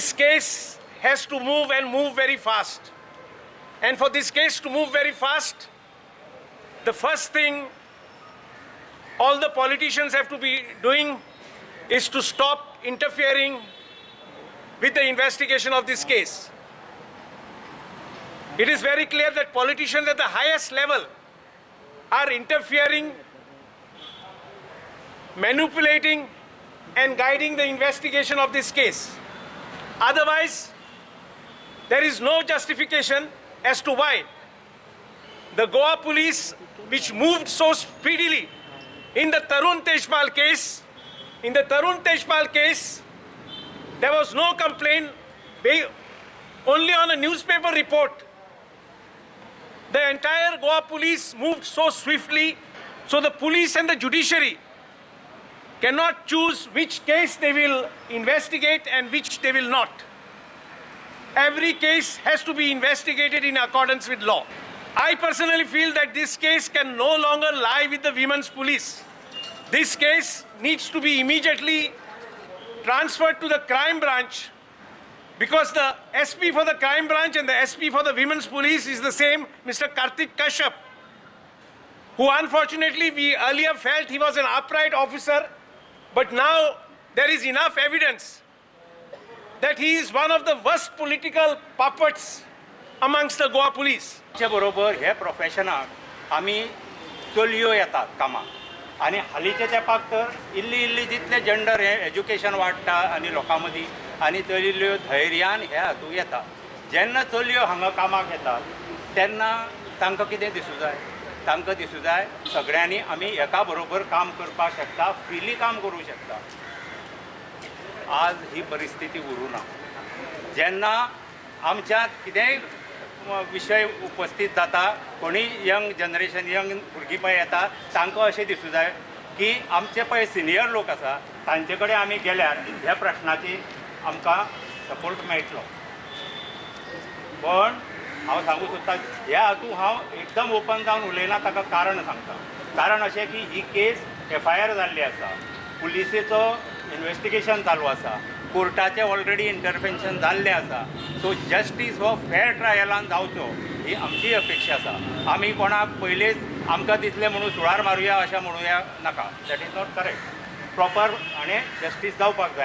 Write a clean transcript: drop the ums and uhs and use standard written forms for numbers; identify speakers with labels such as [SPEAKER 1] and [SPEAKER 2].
[SPEAKER 1] This case has to move and move very fast. And for this case to move very fast, the first thing all the politicians have to be doing is to stop interfering with the investigation of this case. It is very clear that politicians at the highest level are interfering, manipulating, and guiding the investigation of this case. Otherwise, there is no justification as to why the Goa police, which moved so speedily in the Tarun Tejpal case, there was no complaint, only on a newspaper report. The entire Goa police moved so swiftly, so the police and the judiciary cannot choose which case they will investigate and which they will not. Every case has to be investigated in accordance with law. I personally feel that this case can no longer lie with the women's police. This case needs to be immediately transferred to the crime branch, because the SP for the crime branch and the SP for the women's police is the same, Mr. Karthik Kashyap, who unfortunately we earlier felt he was an upright officer, but now there is enough evidence that he is one of the worst political puppets amongst the Goa police.
[SPEAKER 2] बरोबर हे प्रोफेशनाक आमी चलयो येतात कामाक आनी हालींच्या तेंपाक तर इल्ली जितले जेंडर हे एज्युकेशन वाडटा आनी लोकां मदीं आनी चलयो धैर्यान हे हातूंत येता. जेन्ना चलयो हांगा कामाक येतात तेन्ना तांकां कितें दिसूं जाय, तांकां दिसूं जाय सगळ्यांनी आमी एका बरोबर काम करपाक शकता, फ्रिली काम करूं शकता. आज ही परिस्थिती उरूं ना. जेन्ना आमच्या कितेंय विषय उपस्थित जाता, कोणी यंग जनरेशन यंग भुरगीं पळय येता तांकां अशें दिसूं जाय की आमचे पळय सिनियर लोक आसा तांचे कडेन आमी गेल्यार ह्या प्रश्नाची आमकां सपोर्ट मेळटलो. पण हांव सांगूं सोदतां ह्या हातूंत हांव एकदम ओपन जावन उलयना, ताका कारण सांगता. कारण अशें की ही केस FIR जाल्ली आसा, पुलिसेचो इन्वेस्टिगेशन चालू आसा, कोर्टाचें ऑलरेडी इंटरव्हेन्शन जाल्लें आसा. सो जस्टीस हो फेर ट्रायलान जावचो ही आमची अपेक्षा आसा. आमी कोणाक पयलेच आमकां दिसलें म्हणून सुळार मारुया अशें म्हणुया नाका. That is not correct. Proper आनी जस्टीस जावपाक जाय.